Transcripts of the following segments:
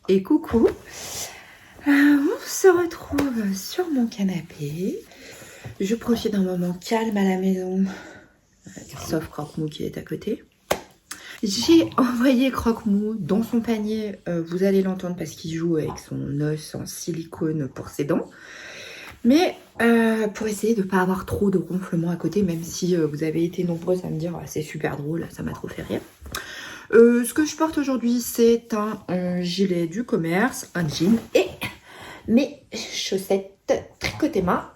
et coucou. On se retrouve sur mon canapé. Je profite d'un moment calme à la maison, sauf Croque-Mou qui est à côté. J'ai envoyé Croque-Mou dans son panier, vous allez l'entendre parce qu'il joue avec son os en silicone pour ses dents. Mais pour essayer de ne pas avoir trop de ronflements à côté, même si vous avez été nombreuses à me dire c'est super drôle, ça m'a trop fait rire. Ce que je porte aujourd'hui, c'est un gilet du commerce, un jean et mes chaussettes tricotées main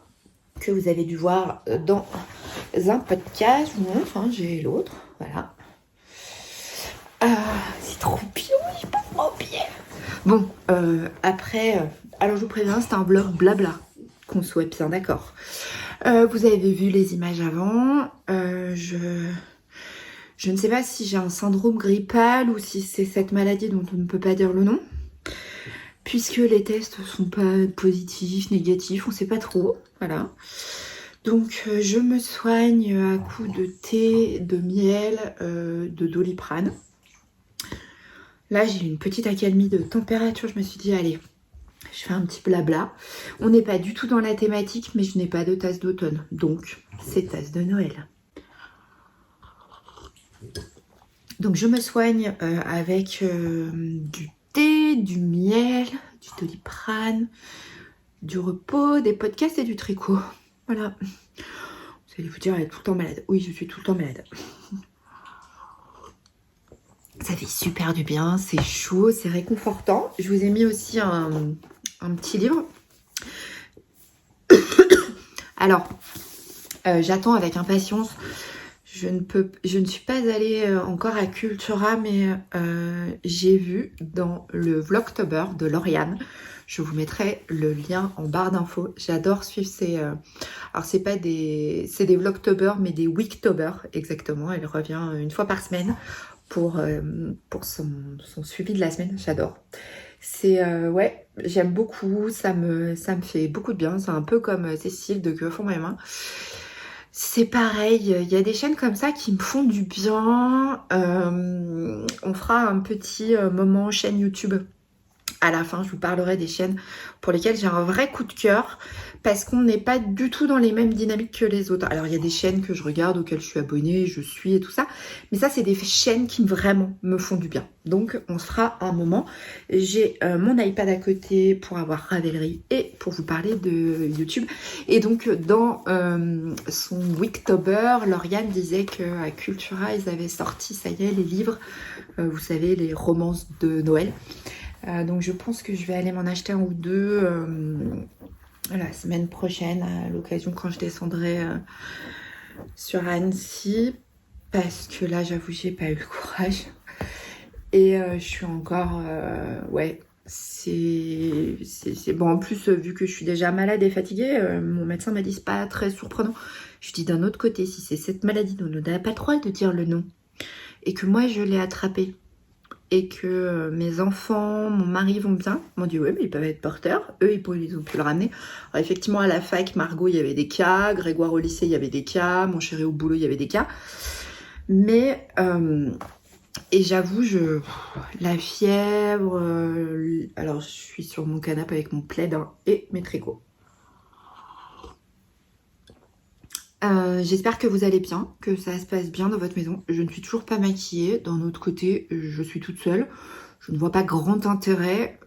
que vous avez dû voir dans un podcast. Je vous montre, hein, j'ai l'autre, voilà. C'est trop bien, c'est pas trop bien. Bon, après, alors je vous préviens, c'est un vlog blabla, qu'on soit bien d'accord. Vous avez vu les images avant, je ne sais pas si j'ai un syndrome grippal ou si c'est cette maladie dont on ne peut pas dire le nom. Puisque les tests sont pas positifs, négatifs, on sait pas trop. Voilà. Donc je me soigne à coups de thé, de miel, de Doliprane. Là j'ai une petite accalmie de température, je me suis dit allez, je fais un petit blabla. On n'est pas du tout dans la thématique, mais je n'ai pas de tasse d'automne. Donc c'est tasse de Noël. Donc je me soigne avec du thé, du miel, du Doliprane, du repos, des podcasts et du tricot. Voilà. Vous allez vous dire, elle est tout le temps malade. Oui, je suis tout le temps malade. Ça fait super du bien, c'est chaud, c'est réconfortant. Je vous ai mis aussi un petit livre. Alors, j'attends avec impatience. Je ne suis pas allée encore à Cultura, mais j'ai vu dans le Vlogtober de Lauriane. Je vous mettrai le lien en barre d'infos. J'adore suivre ces... alors, c'est pas des... C'est des Vlogtober, mais des Weektober, exactement. Elle revient une fois par semaine pour son suivi de la semaine. J'adore. C'est... ouais, j'aime beaucoup. Ça me fait beaucoup de bien. C'est un peu comme Cécile de Que font mes mains. C'est pareil, il y a des chaînes comme ça qui me font du bien. On fera un petit moment chaîne YouTube. À la fin, je vous parlerai des chaînes pour lesquelles j'ai un vrai coup de cœur parce qu'on n'est pas du tout dans les mêmes dynamiques que les autres. Alors, il y a des chaînes que je regarde, auxquelles je suis abonnée, je suis et tout ça. Mais ça, c'est des chaînes qui vraiment me font du bien. Donc, on se fera un moment. J'ai mon iPad à côté pour avoir Ravelry et pour vous parler de YouTube. Et donc, dans son Weektober, Lauriane disait qu'à Cultura, ils avaient sorti, ça y est, les livres, vous savez, les romances de Noël. Donc je pense que je vais aller m'en acheter un ou deux la semaine prochaine à l'occasion quand je descendrai sur Annecy parce que là j'avoue j'ai pas eu le courage et je suis encore ouais c'est bon. En plus vu que je suis déjà malade et fatiguée, mon médecin m'a dit c'est pas très surprenant. Je dis d'un autre côté, si c'est cette maladie dont on n'a pas le droit de dire le nom et que moi je l'ai attrapée et que mes enfants, mon mari vont bien, m'ont dit oui mais ils peuvent être porteurs, eux ils ont pu le ramener. Alors effectivement à la fac, Margot il y avait des cas, Grégoire au lycée il y avait des cas, mon chéri au boulot il y avait des cas, mais et j'avoue la fièvre, alors je suis sur mon canapé avec mon plaid hein, et mes tricots. J'espère que vous allez bien, que ça se passe bien dans votre maison. Je ne suis toujours pas maquillée. D'un autre côté, je suis toute seule. Je ne vois pas grand intérêt.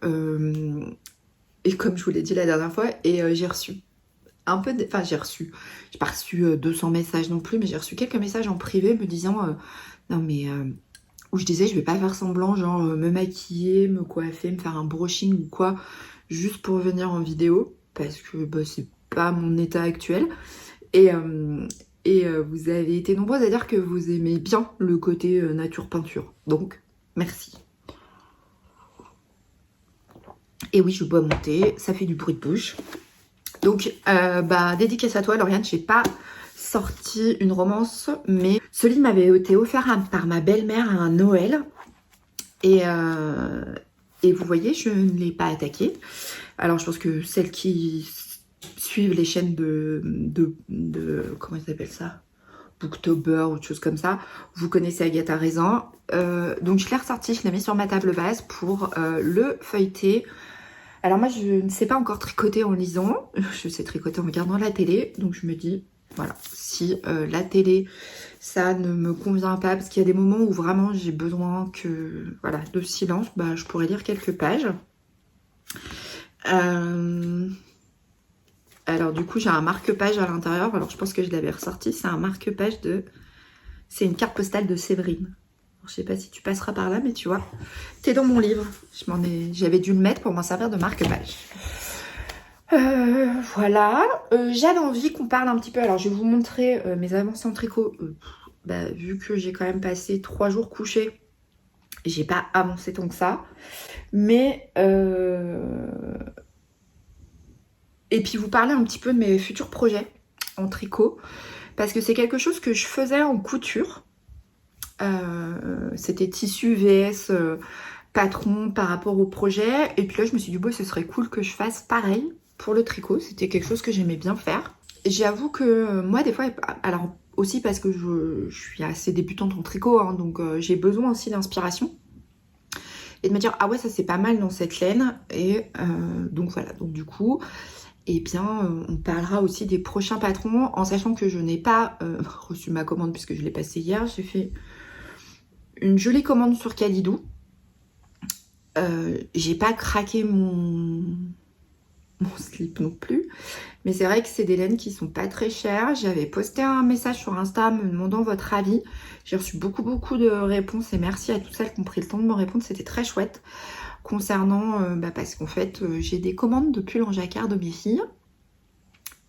Et comme je vous l'ai dit la dernière fois, et j'ai reçu un peu... Enfin, j'ai pas reçu 200 messages non plus, mais j'ai reçu quelques messages en privé me disant... non mais... où je disais, je vais pas faire semblant, genre me maquiller, me coiffer, me faire un brushing ou quoi, juste pour venir en vidéo. Parce que bah, c'est pas mon état actuel. Et vous avez été nombreuses à dire que vous aimez bien le côté nature peinture. Donc, merci. Et oui, je bois mon thé. Ça fait du bruit de bouche. Donc, dédicace à toi, Lauriane. Je n'ai pas sorti une romance, mais ce livre m'avait été offert par ma belle-mère à un Noël. Et vous voyez, je ne l'ai pas attaqué. Alors, je pense que celles qui... suivent les chaînes de comment ils appellent ça, Booktober ou autre chose comme ça. Vous connaissez Agatha Raisin. Donc je l'ai ressorti, je l'ai mis sur ma table basse pour le feuilleter. Alors moi, je ne sais pas encore tricoter en lisant. Je sais tricoter en regardant la télé. Donc je me dis, voilà, si la télé, ça ne me convient pas, parce qu'il y a des moments où vraiment j'ai besoin voilà, de silence, bah, je pourrais lire quelques pages. Alors du coup, j'ai un marque-page à l'intérieur. Alors je pense que je l'avais ressorti. C'est un marque-page de... C'est une carte postale de Séverine. Je sais pas si tu passeras par là, mais tu vois, t'es dans mon livre. J'avais dû le mettre pour m'en servir de marque-page. Voilà. J'avais envie qu'on parle un petit peu. Alors, je vais vous montrer mes avancées en tricot. Vu que j'ai quand même passé 3 jours couchés, j'ai pas avancé tant que ça. Mais... Et puis, vous parler un petit peu de mes futurs projets en tricot. Parce que c'est quelque chose que je faisais en couture. C'était tissu vs patron par rapport au projet, et puis là je me suis dit bon, ce serait cool que je fasse pareil pour le tricot. C'était quelque chose que j'aimais bien faire. J'avoue que moi des fois, alors aussi parce que je suis assez débutante en tricot, hein, donc j'ai besoin aussi d'inspiration et de me dire ah ouais, ça c'est pas mal dans cette laine, et donc voilà, donc du coup eh bien, on parlera aussi des prochains patrons, en sachant que je n'ai pas reçu ma commande puisque je l'ai passée hier. J'ai fait une jolie commande sur Calidou. J'ai pas craqué mon slip non plus. Mais c'est vrai que c'est des laines qui sont pas très chères. J'avais posté un message sur Insta me demandant votre avis. J'ai reçu beaucoup de réponses et merci à toutes celles qui ont pris le temps de me répondre. C'était très chouette. Concernant, parce qu'en fait, j'ai des commandes de pulls en jacquard de mes filles.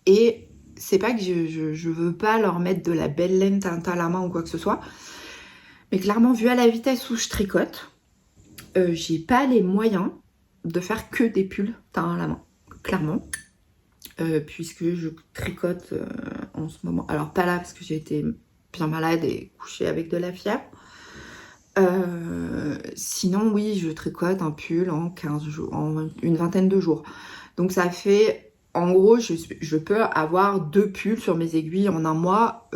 Et c'est pas que je veux pas leur mettre de la belle laine teinte à la main ou quoi que ce soit. Mais clairement, vu à la vitesse où je tricote, j'ai pas les moyens de faire que des pulls teint à la main, clairement. Puisque je tricote en ce moment. Alors pas là parce que j'ai été bien malade et couchée avec de la fièvre. Sinon oui, je tricote un pull en 15 jours, en une vingtaine de jours. Donc ça fait, en gros, je peux avoir 2 pulls sur mes aiguilles en un mois.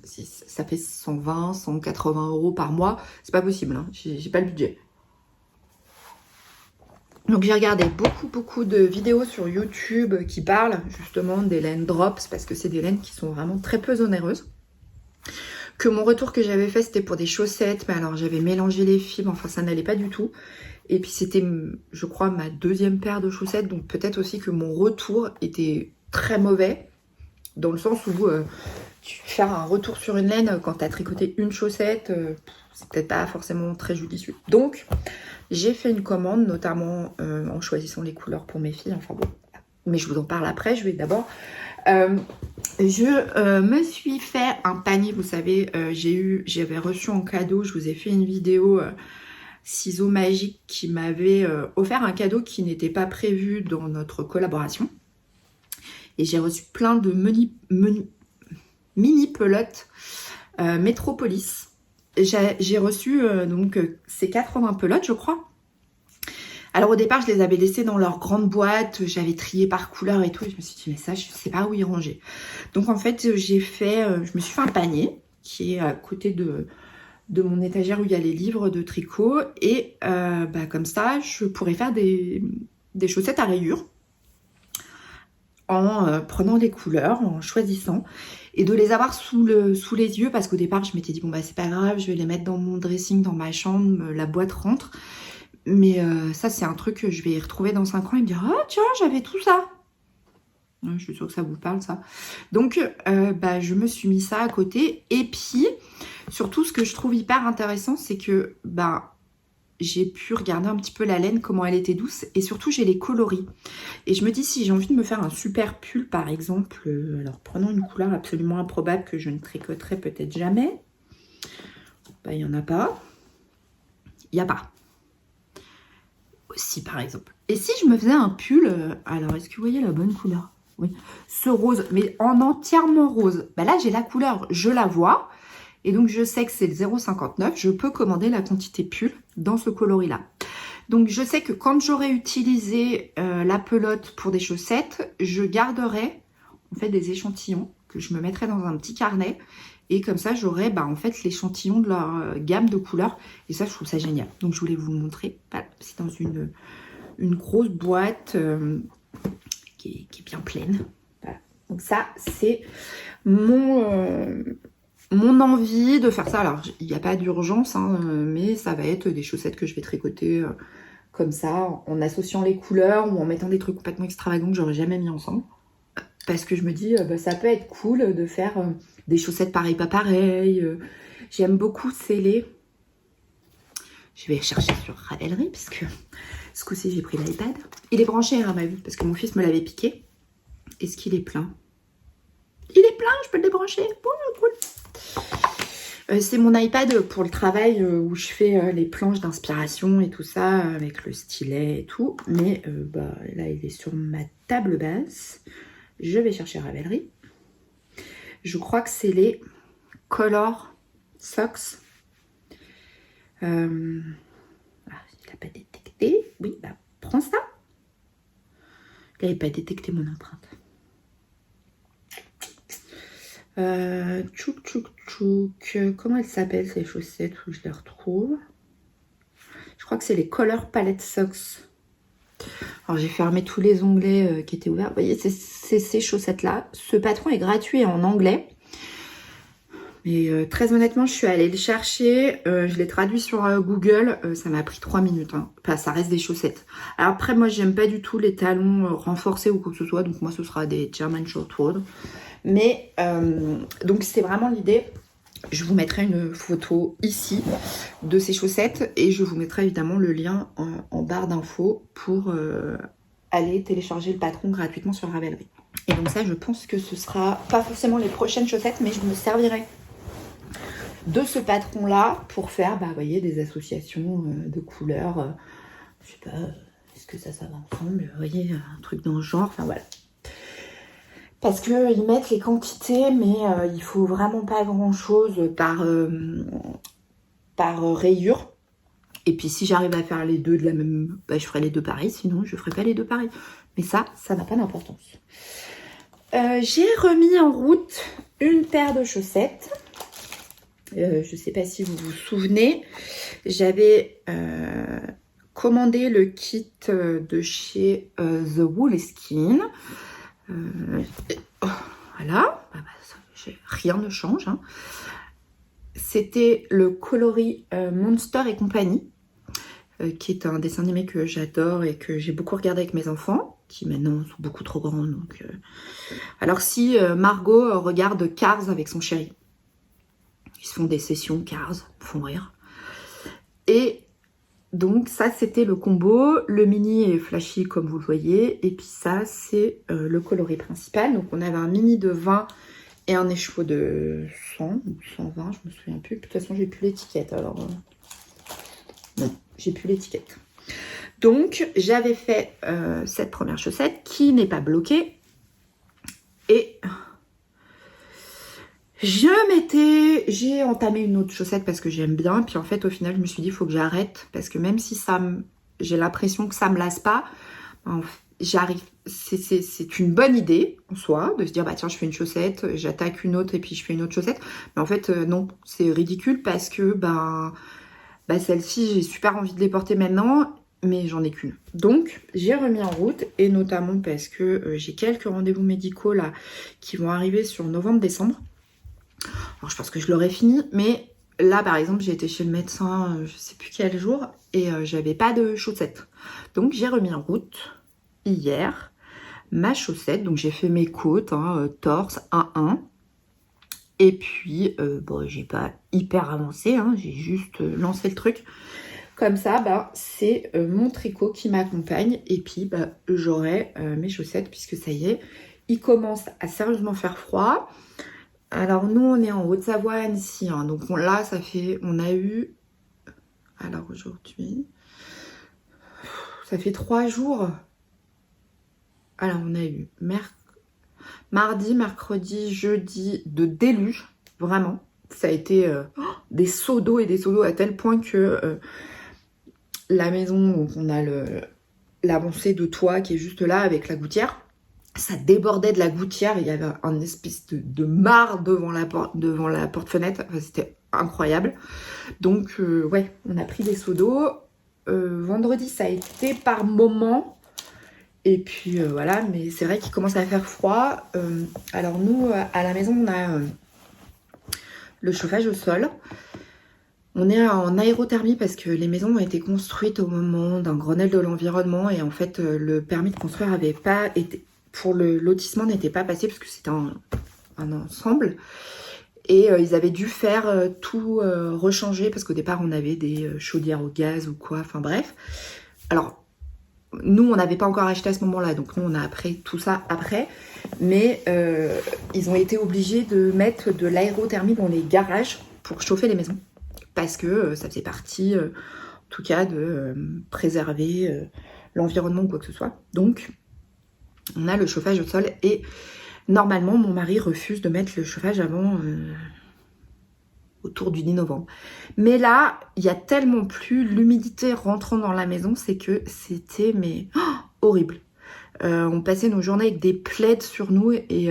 Ça fait 120, 180 € par mois. C'est pas possible, hein. J'ai pas le budget. Donc j'ai regardé beaucoup de vidéos sur YouTube qui parlent justement des laines drops, parce que c'est des laines qui sont vraiment très peu onéreuses. Que mon retour que j'avais fait, c'était pour des chaussettes, mais alors j'avais mélangé les fibres, enfin ça n'allait pas du tout. Et puis c'était, je crois, ma 2e paire de chaussettes, donc peut-être aussi que mon retour était très mauvais, dans le sens où tu faire un retour sur une laine quand tu as tricoté une chaussette, c'est peut-être pas forcément très judicieux. Donc j'ai fait une commande, notamment en choisissant les couleurs pour mes filles, enfin bon, mais je vous en parle après. Je vais d'abord... je me suis fait un panier, vous savez, j'avais reçu en cadeau, je vous ai fait une vidéo ciseaux magiques qui m'avait offert un cadeau qui n'était pas prévu dans notre collaboration. Et j'ai reçu plein de mini pelotes Métropolis. J'ai reçu donc ces 80 pelotes, je crois. Alors au départ, je les avais laissées dans leur grande boîte, j'avais trié par couleur et tout, et je me suis dit mais ça, je sais pas où y ranger. Donc en fait, je me suis fait un panier qui est à côté de mon étagère où il y a les livres de tricot, et comme ça, je pourrais faire des chaussettes à rayures en prenant des couleurs, en choisissant, et de les avoir sous les yeux, parce qu'au départ, je m'étais dit bon c'est pas grave, je vais les mettre dans mon dressing, dans ma chambre, la boîte rentre. Mais ça, c'est un truc que je vais y retrouver dans 5 ans et me dire « Ah, tiens, j'avais tout ça !» Je suis sûre que ça vous parle, ça. Donc, je me suis mis ça à côté. Et puis, surtout, ce que je trouve hyper intéressant, c'est que j'ai pu regarder un petit peu la laine, comment elle était douce. Et surtout, j'ai les coloris. Et je me dis, si j'ai envie de me faire un super pull, par exemple, alors prenons une couleur absolument improbable que je ne tricoterai peut-être jamais. Il n'y en a pas. Il n'y a pas. Aussi par exemple. Et si je me faisais un pull, alors est-ce que vous voyez la bonne couleur? Oui, ce rose, mais en entièrement rose. Là j'ai la couleur, je la vois, et donc je sais que c'est le 0,59, je peux commander la quantité pull dans ce coloris là. Donc je sais que quand j'aurai utilisé la pelote pour des chaussettes, je garderai en fait des échantillons que je me mettrai dans un petit carnet, Et comme ça, j'aurai en fait l'échantillon de leur gamme de couleurs. Et ça, je trouve ça génial. Donc, je voulais vous le montrer. Voilà, c'est dans une grosse boîte qui est bien pleine. Voilà. Donc ça, c'est mon envie de faire ça. Alors, il n'y a pas d'urgence, hein, mais ça va être des chaussettes que je vais tricoter comme ça, en associant les couleurs ou en mettant des trucs complètement extravagants que j'aurais jamais mis ensemble. Parce que je me dis, ça peut être cool de faire des chaussettes pareil, pas pareil. J'aime beaucoup sceller. Je vais chercher sur Ravelry, parce que ce coup-ci, j'ai pris l'iPad. Il est branché à ma vue, parce que mon fils me l'avait piqué. Est-ce qu'il est plein? Il est plein, je peux le débrancher. Bon, cool. C'est mon iPad pour le travail où je fais les planches d'inspiration et tout ça, avec le stylet et tout. Mais là, il est sur ma table basse. Je vais chercher Ravelry. Je crois que c'est les Color Socks. Il n'a pas détecté. Oui, prends ça. Il n'avait pas détecté mon empreinte. Tchouk, tchouk, tchouk. Comment elles s'appellent ces chaussettes où je les retrouve? Je crois que c'est les Color Palette Socks. Alors j'ai fermé tous les onglets qui étaient ouverts. Vous voyez, c'est ces chaussettes-là. Ce patron est gratuit en anglais. Mais très honnêtement, je suis allée le chercher. Je l'ai traduit sur Google. Ça m'a pris 3 minutes. Hein. Enfin, ça reste des chaussettes. Alors après, moi, j'aime pas du tout les talons renforcés ou quoi que ce soit. Donc moi, ce sera des German Shortwood. Mais donc c'est vraiment l'idée. Je vous mettrai une photo ici de ces chaussettes et je vous mettrai évidemment le lien en barre d'infos pour aller télécharger le patron gratuitement sur Ravelry. Et donc ça, je pense que ce sera pas forcément les prochaines chaussettes, mais je me servirai de ce patron-là pour faire, vous voyez, des associations de couleurs. Je sais pas, est-ce que ça va ensemble? Vous voyez, un truc dans le genre, enfin voilà. Parce qu'ils mettent les quantités, mais il faut vraiment pas grand-chose par rayure. Et puis si j'arrive à faire les deux de la même... je ferai les deux pareils, sinon je ferai pas les deux pareils. Mais ça n'a pas d'importance. J'ai remis en route une paire de chaussettes. Je sais pas si vous vous souvenez. J'avais commandé le kit de chez The Woleskin. Voilà, rien ne change. Hein. C'était le coloris Monster et compagnie, qui est un dessin animé que j'adore et que j'ai beaucoup regardé avec mes enfants, qui maintenant sont beaucoup trop grands. Donc, alors si Margot regarde Cars avec son chéri, ils se font des sessions Cars, ils font rire. Et donc ça c'était le combo, le mini est flashy comme vous le voyez, et puis ça c'est le coloris principal. Donc on avait un mini de 20 et un écheveau de 100 ou 120, je me souviens plus. De toute façon j'ai plus l'étiquette, alors non, j'ai plus l'étiquette. Donc j'avais fait cette première chaussette qui n'est pas bloquée et j'ai entamé une autre chaussette parce que j'aime bien. Puis en fait, au final, je me suis dit, il faut que j'arrête. Parce que même si j'ai l'impression que ça me lasse pas, j'arrive. C'est une bonne idée en soi de se dire, tiens, je fais une chaussette, j'attaque une autre et puis je fais une autre chaussette. Mais en fait, non, c'est ridicule parce que celle-ci, j'ai super envie de les porter maintenant. Mais j'en ai qu'une. Donc, j'ai remis en route. Et notamment parce que j'ai quelques rendez-vous médicaux là qui vont arriver sur novembre-décembre. Alors, je pense que je l'aurais fini, mais là, par exemple, j'ai été chez le médecin, je sais plus quel jour, et j'avais pas de chaussettes. Donc, j'ai remis en route hier ma chaussette. Donc, j'ai fait mes côtes, torse 1-1. Et puis, j'ai pas hyper avancé, j'ai juste lancé le truc. Comme ça, c'est mon tricot qui m'accompagne. Et puis, j'aurai mes chaussettes, puisque ça y est, il commence à sérieusement faire froid. Alors nous on est en Haute-Savoie, Annecy, donc là on a eu, alors aujourd'hui, ça fait 3 jours, alors on a eu mardi, mercredi, jeudi de déluge, vraiment, ça a été des seaux d'eau et des seaux d'eau à tel point que la maison, donc on a l'avancée de toit qui est juste là avec la gouttière, ça débordait de la gouttière, il y avait un espèce de mare devant la porte-fenêtre, enfin, c'était incroyable. Donc ouais, on a pris des seaux d'eau. Vendredi, ça a été par moment. Et puis voilà, mais c'est vrai qu'il commence à faire froid. Alors nous, à la maison, on a le chauffage au sol. On est en aérothermie parce que les maisons ont été construites au moment d'un Grenelle de l'environnement et en fait le permis de construire avait pas été, pour le lotissement n'était pas passé parce que c'était un ensemble et ils avaient dû faire tout rechanger parce qu'au départ on avait des chaudières au gaz ou quoi, enfin bref. Alors nous on n'avait pas encore acheté à ce moment-là donc nous on a appris tout ça après, mais ils ont été obligés de mettre de l'aérothermie dans les garages pour chauffer les maisons. Parce que ça faisait partie, en tout cas, de préserver l'environnement ou quoi que ce soit. Donc, on a le chauffage au sol et normalement, mon mari refuse de mettre le chauffage avant autour du 10 novembre. Mais là, il y a tellement plus l'humidité rentrant dans la maison, c'est que c'était horrible. On passait nos journées avec des plaids sur nous et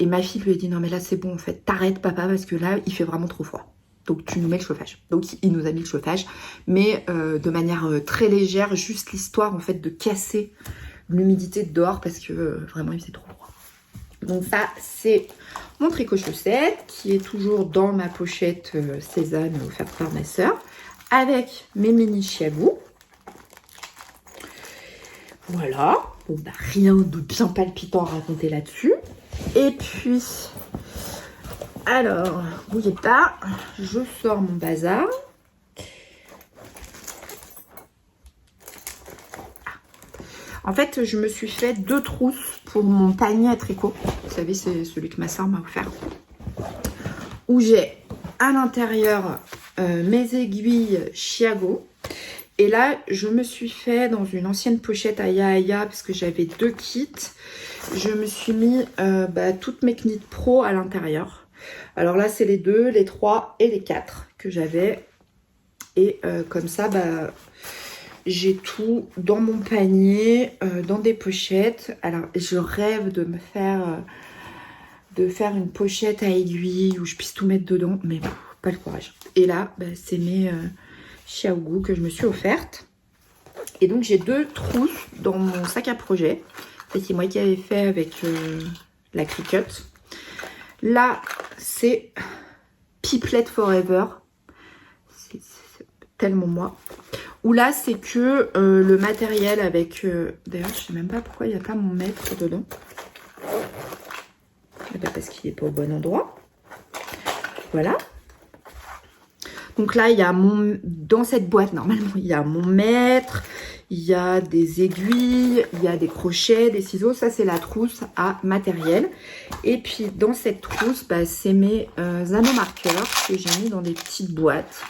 ma fille lui a dit non mais là c'est bon en fait, t'arrêtes papa parce que là il fait vraiment trop froid. Donc tu nous mets le chauffage. Donc il nous a mis le chauffage, mais de manière très légère, juste l'histoire en fait de casser l'humidité de dehors parce que vraiment il faisait trop froid. Donc ça c'est mon tricot chaussette qui est toujours dans ma pochette Cézanne offerte par ma soeur avec mes mini chiagous. Voilà, bon bah rien de bien palpitant à raconter là-dessus. Et puis alors, bougez pas, je sors mon bazar. En fait, je me suis fait 2 trousses pour mon panier à tricot. Vous savez, c'est celui que ma soeur m'a offert. Où j'ai à l'intérieur mes aiguilles Chiago. Et là, je me suis fait dans une ancienne pochette Aya parce que j'avais 2 kits. Je me suis mis toutes mes Knit Pro à l'intérieur. Alors là, c'est les 2, les 3 et les 4 que j'avais. Et comme ça, j'ai tout dans mon panier, dans des pochettes. Alors, je rêve de me faire, une pochette à aiguille où je puisse tout mettre dedans. Mais pas le courage. Et là, c'est mes Xiaogu que je me suis offertes. Et donc, j'ai 2 trousses dans mon sac à projet. C'est moi qui avais fait avec la Cricut. Là, c'est Piplet Forever. C'est tellement moi. Ou là, c'est que le matériel avec... D'ailleurs, je sais même pas pourquoi il n'y a pas mon mètre dedans. Parce qu'il n'est pas au bon endroit. Voilà. Donc là, il y a dans cette boîte, normalement, il y a mon mètre, il y a des aiguilles, il y a des crochets, des ciseaux. Ça, c'est la trousse à matériel. Et puis, dans cette trousse, c'est mes anneaux marqueurs que j'ai mis dans des petites boîtes.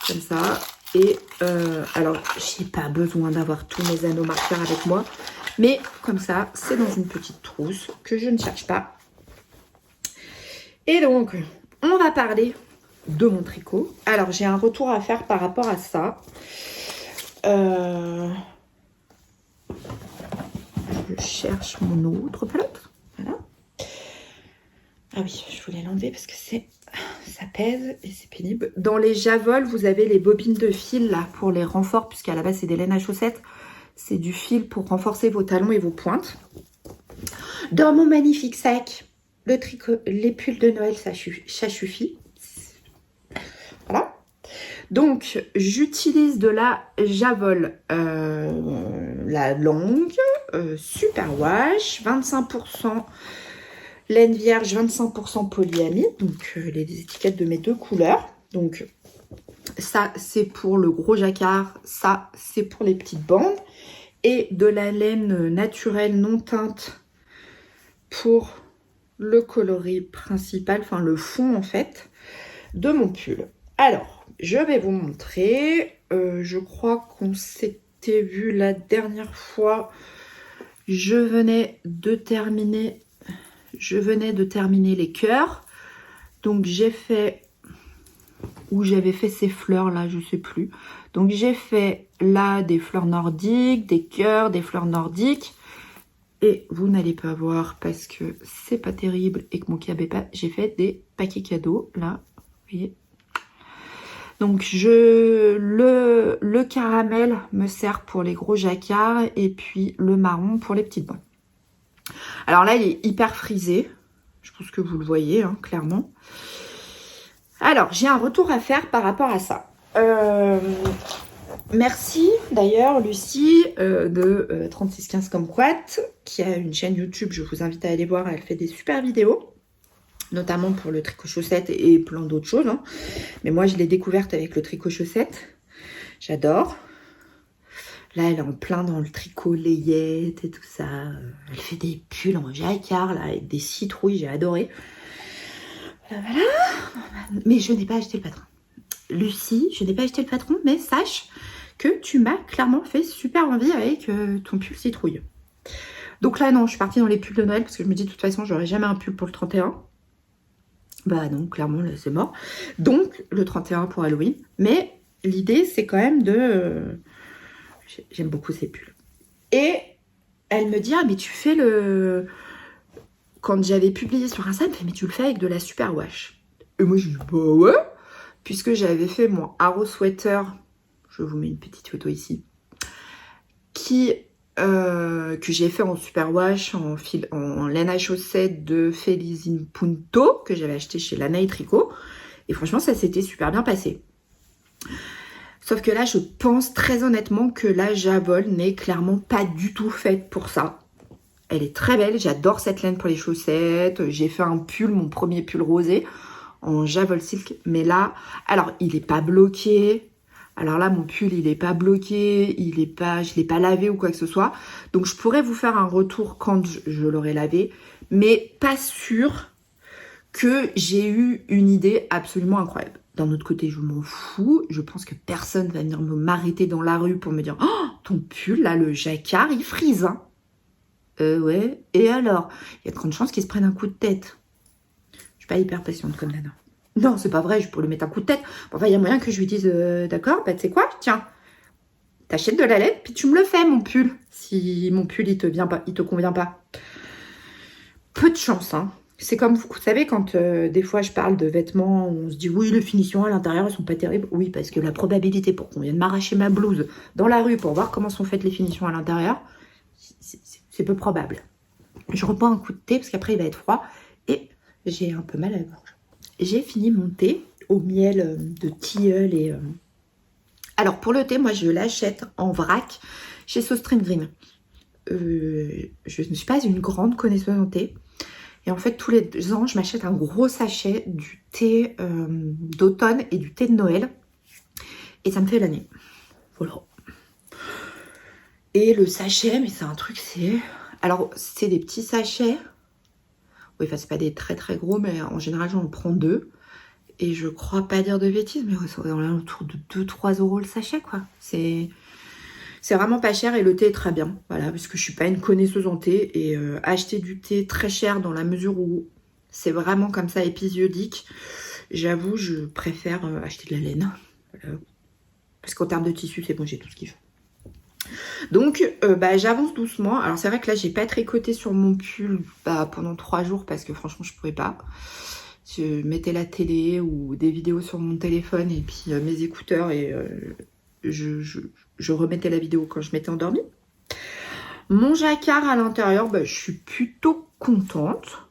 Comme ça. Et alors, j'ai pas besoin d'avoir tous mes anneaux marqueurs avec moi. Mais comme ça, c'est dans une petite trousse que je ne cherche pas. Et donc, on va parler de mon tricot. Alors, j'ai un retour à faire par rapport à ça. Je cherche mon autre pelote. Voilà. Ah oui, je voulais l'enlever parce que ça pèse et c'est pénible. Dans les Javol, vous avez les bobines de fil là pour les renforts, puisqu'à la base, c'est des laines à chaussettes. C'est du fil pour renforcer vos talons et vos pointes. Dans mon magnifique sac, le tricot, les pulls de Noël, ça suffit. Voilà. Donc, j'utilise de la Javol, la longue, super wash, 25% laine vierge, 25% polyamide. Donc, les étiquettes de mes 2 couleurs. Donc, ça, c'est pour le gros jacquard. Ça, c'est pour les petites bandes. Et de la laine naturelle non teinte pour le coloris principal, enfin le fond en fait, de mon pull. Alors, je vais vous montrer. Je crois qu'on s'était vu la dernière fois. Je venais de terminer les cœurs. Donc j'ai fait, où j'avais fait ces fleurs là, je sais plus. Donc j'ai fait là des fleurs nordiques, des cœurs, des fleurs nordiques. Et vous n'allez pas voir parce que c'est pas terrible et que mon cabais pas. J'ai fait des paquets cadeaux, là, vous voyez. Donc le caramel me sert pour les gros jacquards et puis le marron pour les petites bandes. Alors là, il est hyper frisé. Je pense que vous le voyez, hein, clairement. Alors, j'ai un retour à faire par rapport à ça. Merci d'ailleurs Lucie de 3615 comme Quat, qui a une chaîne YouTube, je vous invite à aller voir, elle fait des super vidéos, notamment pour le tricot chaussette et plein d'autres choses. Hein. Mais moi je l'ai découverte avec le tricot chaussette, j'adore. Là elle est en plein dans le tricot layette et tout ça, elle fait des pulls en jacquard là, avec des citrouilles, j'ai adoré. Voilà, mais je n'ai pas acheté le patron. Lucie, je n'ai pas acheté le patron, mais sache que tu m'as clairement fait super envie avec ton pull citrouille. Donc là, non, je suis partie dans les pulls de Noël parce que je me dis de toute façon, j'aurai jamais un pull pour le 31. Bah non, clairement, là, c'est mort. Donc, le 31 pour Halloween. Mais l'idée, c'est quand même de... J'aime beaucoup ces pulls. Et elle me dit, ah, mais tu fais le... Quand j'avais publié sur Insta, elle me fait, mais tu le fais avec de la superwash. Et moi, je dis, bah ouais. Puisque j'avais fait mon Arrow Sweater, je vous mets une petite photo ici, que j'ai fait en superwash, en laine à chaussettes de Feliz Punto, que j'avais acheté chez Lana et Tricot. Et franchement, ça s'était super bien passé. Sauf que là, je pense très honnêtement que la Javol n'est clairement pas du tout faite pour ça. Elle est très belle, j'adore cette laine pour les chaussettes. J'ai fait un pull, mon premier pull rosé, en Javol Silk. Mais là, alors, il n'est pas bloqué. Alors là, mon pull, il n'est pas bloqué. Je ne l'ai pas lavé ou quoi que ce soit. Donc, je pourrais vous faire un retour quand je l'aurai lavé. Mais pas sûr que j'ai eu une idée absolument incroyable. D'un autre côté, je m'en fous. Je pense que personne va venir m'arrêter dans la rue pour me dire « Oh, ton pull, là, le jacquard, il frise, hein !» Ouais. Et alors, il y a de grandes chances qu'il se prenne un coup de tête. Je suis pas hyper patiente comme nana. Non, c'est pas vrai, je pourrais lui mettre un coup de tête. Enfin, il y a moyen que je lui dise d'accord, bah tu sais quoi, tiens, t'achètes de la laine, puis tu me le fais, mon pull. Si mon pull, il te convient pas. Peu de chance, hein. C'est comme, vous savez, quand des fois je parle de vêtements, on se dit oui, les finitions à l'intérieur, elles sont pas terribles. Oui, parce que la probabilité pour qu'on vienne m'arracher ma blouse dans la rue pour voir comment sont faites les finitions à l'intérieur, c'est peu probable. Je reprends un coup de thé parce qu'après il va être froid et j'ai un peu mal à la gorge. J'ai fini mon thé au miel de tilleul et... Alors pour le thé, moi je l'achète en vrac chez SoStream Green. Je ne suis pas une grande connaisseuse en thé. Et en fait tous les ans, je m'achète un gros sachet du thé d'automne et du thé de Noël. Et ça me fait l'année. Voilà. Et le sachet, mais c'est un truc, c'est... Alors, c'est des petits sachets. Oui, enfin, c'est pas des très très gros, mais en général, j'en prends 2. Et je crois pas dire de bêtises, mais c'est autour de 2-3 € le sachet, quoi. C'est vraiment pas cher et le thé est très bien. Voilà, parce que je suis pas une connaisseuse en thé. Et acheter du thé très cher dans la mesure où c'est vraiment comme ça épisodique, j'avoue, je préfère acheter de la laine. Voilà. Parce qu'en termes de tissu, c'est bon, j'ai tout ce qu'il faut. Donc j'avance doucement. Alors c'est vrai que là j'ai pas tricoté sur mon pull pendant 3 jours parce que franchement je pouvais pas. Je mettais la télé ou des vidéos sur mon téléphone et puis mes écouteurs et je remettais la vidéo quand je m'étais endormie. Mon jacquard à l'intérieur, je suis plutôt contente.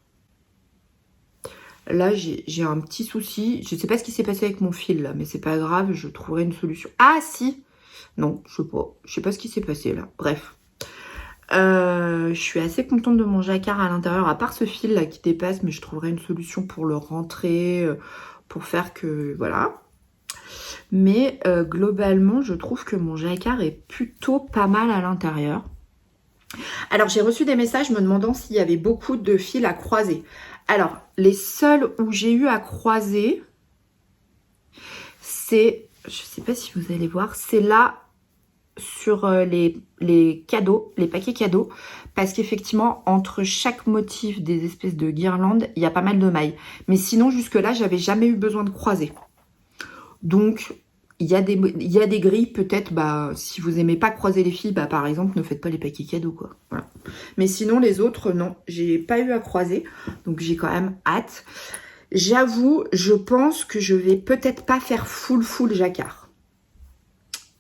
Là j'ai un petit souci. Je sais pas ce qui s'est passé avec mon fil là, mais c'est pas grave, je trouverai une solution. Ah si! Non, je sais pas ce qui s'est passé là. Bref. Je suis assez contente de mon jacquard à l'intérieur, à part ce fil là qui dépasse, mais je trouverai une solution pour le rentrer, pour faire que... Voilà. Mais globalement, je trouve que mon jacquard est plutôt pas mal à l'intérieur. Alors, j'ai reçu des messages me demandant s'il y avait beaucoup de fils à croiser. Alors, les seuls où j'ai eu à croiser, c'est... Je sais pas si vous allez voir, c'est là sur les cadeaux, les paquets cadeaux, parce qu'effectivement entre chaque motif des espèces de guirlandes, il y a pas mal de mailles. Mais sinon jusque là, j'avais jamais eu besoin de croiser. Donc Il y a des grilles, peut-être, bah, si vous aimez pas croiser les filles, bah, par exemple, ne faites pas les paquets cadeaux, quoi. Voilà. Mais sinon, les autres, non, j'ai pas eu à croiser. Donc, j'ai quand même hâte. J'avoue, je pense que je vais peut-être pas faire full jacquard.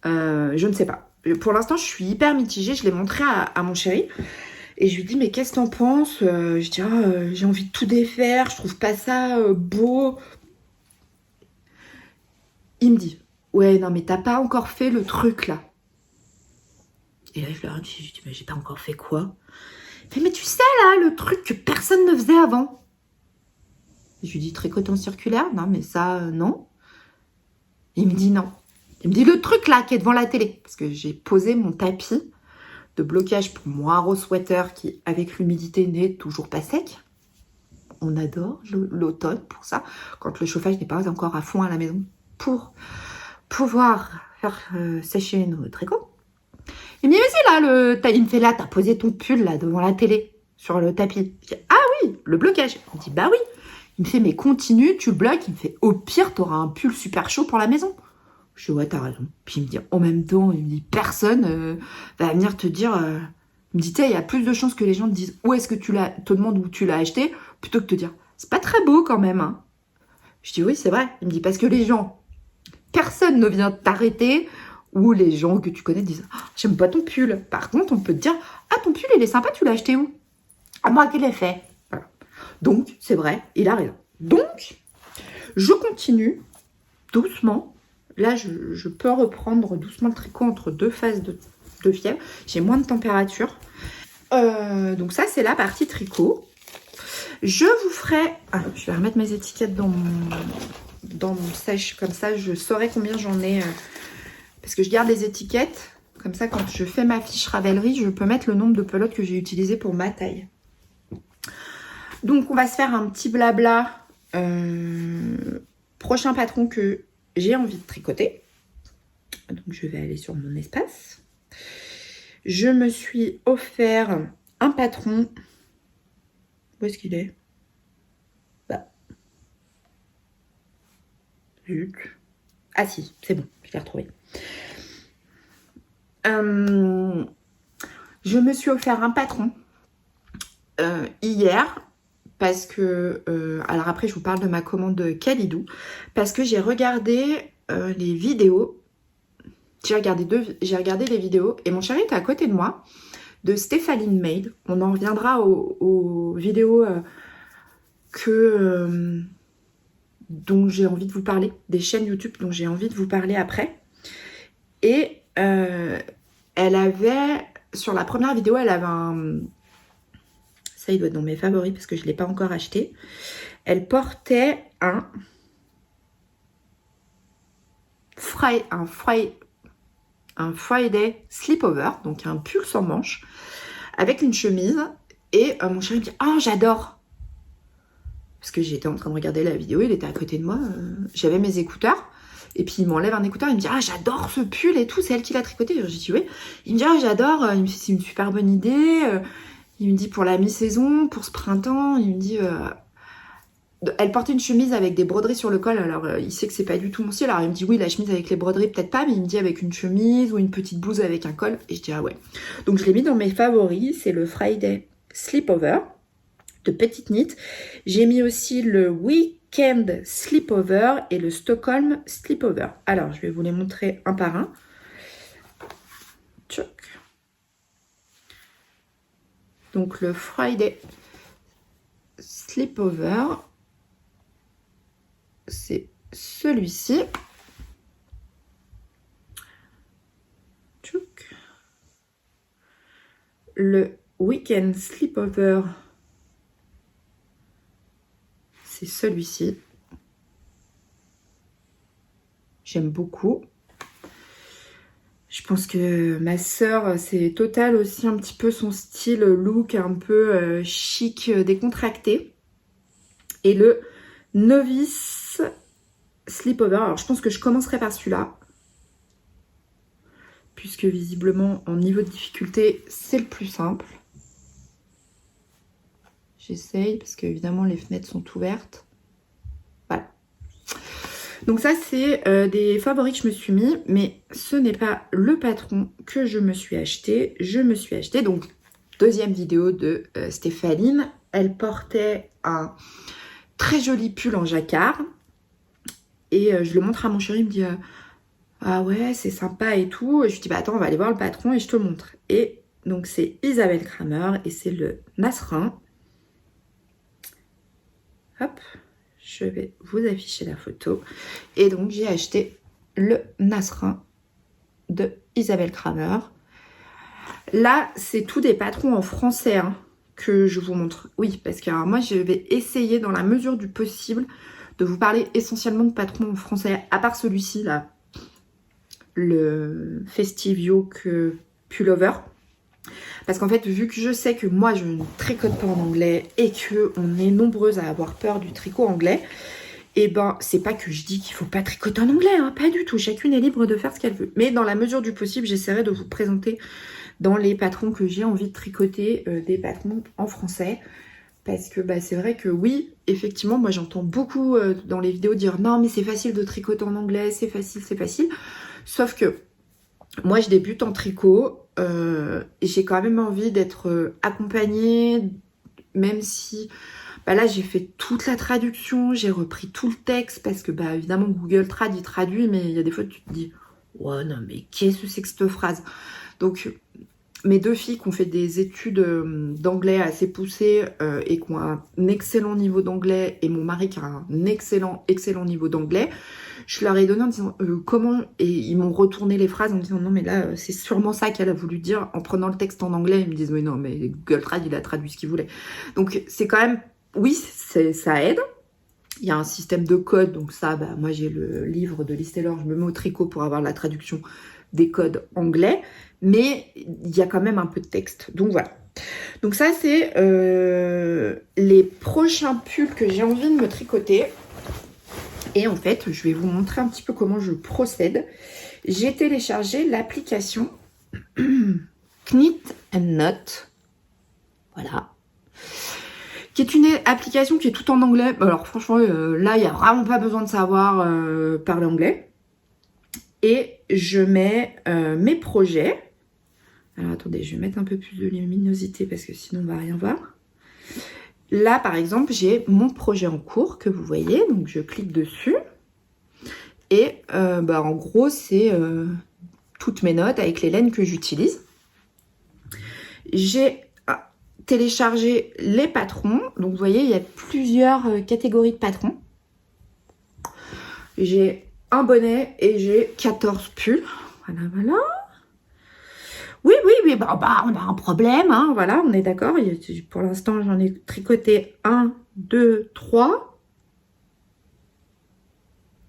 Je ne sais pas. Pour l'instant, je suis hyper mitigée. Je l'ai montré à mon chéri. Et je lui dis, mais qu'est-ce que t'en penses? Je dis, j'ai envie de tout défaire. Je trouve pas ça beau. Il me dit, ouais, non, mais t'as pas encore fait le truc, là. Et là, je leur dis, mais j'ai pas encore fait quoi? Il fait, mais tu sais, là, le truc que personne ne faisait avant. Et je lui dis, tricotant circulaire? Non, mais ça, non. Il me dit non. Il me dit le truc là qui est devant la télé. Parce que j'ai posé mon tapis de blocage pour mon haro sweater qui, avec l'humidité, n'est toujours pas sec. On adore l'automne pour ça. Quand le chauffage n'est pas encore à fond à la maison. Pour pouvoir faire sécher nos tricots. Il me dit, mais c'est là, il me fait là, t'as posé ton pull là devant la télé, sur le tapis. Je dis, ah oui, le blocage. Il me dit, bah oui. Il me fait, mais continue, tu le bloques. Il me fait, au pire, t'auras un pull super chaud pour la maison. Je dis, ouais, t'as raison. Puis il me dit, en même temps, il me dit, personne va venir te dire... Il me dit, il y a plus de chances que les gens te disent, où est-ce que te demandent où tu l'as acheté, plutôt que de te dire, c'est pas très beau quand même. Hein. Je dis, oui, c'est vrai. Il me dit, parce que les gens, personne ne vient t'arrêter, ou les gens que tu connais disent, j'aime pas ton pull. Par contre, on peut te dire, ah, ton pull, il est sympa, tu l'as acheté où? À moi, quel effet? Voilà. Donc, c'est vrai, il a raison. Donc, je continue doucement. Là, je peux reprendre doucement le tricot entre deux phases de fièvre. J'ai moins de température. Donc ça, c'est la partie tricot. Je vous ferai... Ah, je vais remettre mes étiquettes dans mon sèche. Comme ça, je saurai combien j'en ai. Parce que je garde les étiquettes. Comme ça, quand je fais ma fiche Ravelry, je peux mettre le nombre de pelotes que j'ai utilisées pour ma taille. Donc, on va se faire un petit blabla. Prochain patron que j'ai envie de tricoter. Donc, je vais aller sur mon espace. Je me suis offert un patron. Où est-ce qu'il est? Bah. Zut. Ah si, c'est bon, je l'ai retrouvé. Je me suis offert un patron hier. Parce que, alors après je vous parle de ma commande Kalidou, parce que j'ai regardé les vidéos, j'ai regardé les vidéos et mon chéri était à côté de moi, de Stéphaline Maid. On en reviendra aux vidéos dont j'ai envie de vous parler, des chaînes YouTube dont j'ai envie de vous parler après. Et elle avait, sur la première vidéo, elle avait un... Ça, il doit être dans mes favoris parce que je ne l'ai pas encore acheté. Elle portait un Friday sleepover, donc un pull sans manches, avec une chemise. Et mon chéri me dit, oh, j'adore. Parce que j'étais en train de regarder la vidéo, il était à côté de moi. J'avais mes écouteurs. Et puis il m'enlève un écouteur, il me dit, ah, j'adore ce pull et tout, c'est elle qui l'a tricoté. J'ai dit, oui. Il me dit, ah, j'adore. Il me dit, c'est une super bonne idée. Il me dit pour la mi-saison, pour ce printemps, il me dit... elle portait une chemise avec des broderies sur le col, alors il sait que c'est pas du tout mon style. Alors il me dit oui, la chemise avec les broderies peut-être pas, mais il me dit avec une chemise ou une petite blouse avec un col. Et je dis ah ouais. Donc je l'ai mis dans mes favoris, c'est le Friday Sleepover de Petite Knit. J'ai mis aussi le Weekend Sleepover et le Stockholm Sleepover. Alors je vais vous les montrer un par un. Tchouk. Donc le Friday Sleepover, c'est celui-ci. Le Weekend Sleepover, c'est celui-ci. J'aime beaucoup. Je pense que ma sœur, c'est total aussi un petit peu son style look un peu chic, décontracté. Et le Novice Sleepover. Alors je pense que je commencerai par celui-là. Puisque visiblement en niveau de difficulté, c'est le plus simple. J'essaye parce qu'évidemment les fenêtres sont ouvertes. Voilà. Donc ça, c'est des favoris que je me suis mis, mais ce n'est pas le patron que je me suis acheté. Je me suis acheté, donc, deuxième vidéo de Stéphaline. Elle portait un très joli pull en jacquard. Et je le montre à mon chéri, il me dit ah ouais, c'est sympa et tout. Et je lui dis bah attends, on va aller voir le patron et je te montre. Et donc c'est Isabelle Kramer et c'est le Nasrin. Hop, je vais vous afficher la photo. Et donc j'ai acheté le Nasrin de Isabelle Kramer. Là, c'est tous des patrons en français hein, que je vous montre. Oui, parce que alors, moi, je vais essayer dans la mesure du possible de vous parler essentiellement de patrons en français, à part celui-ci là, le Festive Yoke Pullover. Parce qu'en fait, vu que je sais que moi, je ne tricote pas en anglais et qu'on est nombreuses à avoir peur du tricot anglais, et ben, c'est pas que je dis qu'il faut pas tricoter en anglais, hein, pas du tout. Chacune est libre de faire ce qu'elle veut. Mais dans la mesure du possible, j'essaierai de vous présenter dans les patrons que j'ai envie de tricoter, des patrons en français. Parce que bah, c'est vrai que oui, effectivement, moi j'entends beaucoup dans les vidéos dire non mais c'est facile de tricoter en anglais, c'est facile, c'est facile. Sauf que moi je débute en tricot et j'ai quand même envie d'être accompagnée, même si bah là j'ai fait toute la traduction, j'ai repris tout le texte parce que bah évidemment Google Trad il traduit, mais il y a des fois tu te dis ouais non mais qu'est-ce que c'est que cette phrase? Donc mes deux filles qui ont fait des études d'anglais assez poussées et qui ont un excellent niveau d'anglais, et mon mari qui a un excellent niveau d'anglais, je leur ai donné en disant comment, et ils m'ont retourné les phrases en me disant non mais là c'est sûrement ça qu'elle a voulu dire, en prenant le texte en anglais. Ils me disent mais non mais Google Trad il a traduit ce qu'il voulait. Donc c'est quand même, oui ça aide. Il y a un système de code, donc ça bah, moi j'ai le livre de Liz Taylor, je me mets au tricot pour avoir la traduction des codes anglais, mais il y a quand même un peu de texte, donc voilà. Donc ça c'est les prochains pulls que j'ai envie de me tricoter. Et en fait je vais vous montrer un petit peu comment je procède. J'ai téléchargé l'application Knit and Knot, voilà, qui est une application qui est tout en anglais. Alors franchement là il n'y a vraiment pas besoin de savoir parler anglais. Et je mets mes projets. Alors attendez, je vais mettre un peu plus de luminosité parce que sinon on va rien voir. Là par exemple, j'ai mon projet en cours que vous voyez. Donc je clique dessus. Et bah, en gros, c'est toutes mes notes avec les laines que j'utilise. J'ai téléchargé les patrons. Donc vous voyez, il y a plusieurs catégories de patrons. J'ai un bonnet et j'ai 14 pulls. Voilà, voilà. Oui, bah, on a un problème, hein, voilà, on est d'accord. Pour l'instant, j'en ai tricoté 1, 2, 3.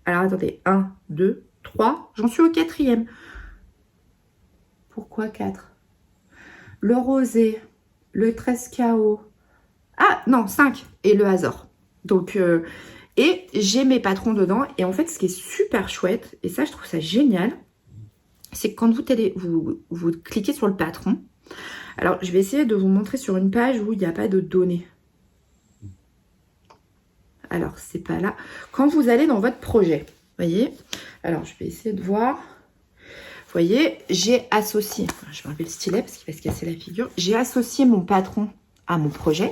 Alors, attendez, 1, 2, 3. J'en suis au 4e. Pourquoi 4? Le rosé, le 13 KO. Ah, non, 5. Et le Azor. Donc, et j'ai mes patrons dedans. Et en fait, ce qui est super chouette, et ça, je trouve ça génial, c'est que quand vous cliquez sur le patron, alors je vais essayer de vous montrer sur une page où il n'y a pas de données. Alors, c'est pas là. Quand vous allez dans votre projet, vous voyez, alors je vais essayer de voir. Vous voyez, j'ai associé, je me rappelle le stylet parce qu'il va se casser la figure, j'ai associé mon patron à mon projet.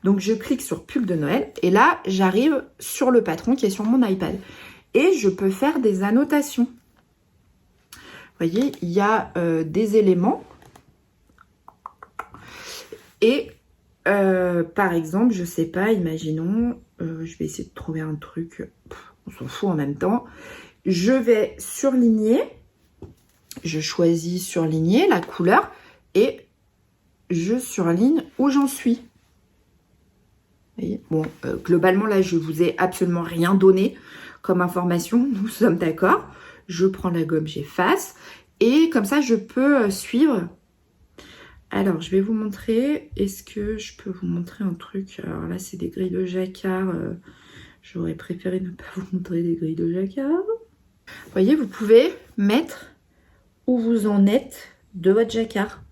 Donc, je clique sur pull de Noël et là, j'arrive sur le patron qui est sur mon iPad. Et je peux faire des annotations. Vous voyez, il y a des éléments. Et par exemple, je sais pas, imaginons, je vais essayer de trouver un truc, on s'en fout en même temps. Je vais surligner, je choisis surligner la couleur et je surligne où j'en suis. Vous voyez, bon, globalement là, je vous ai absolument rien donné comme information, nous sommes d'accord. Je prends la gomme, j'efface. Et comme ça, je peux suivre. Alors, je vais vous montrer. Est-ce que je peux vous montrer un truc? Alors là, c'est des grilles de jacquard. J'aurais préféré ne pas vous montrer des grilles de jacquard. Vous voyez, vous pouvez mettre où vous en êtes de votre jacquard.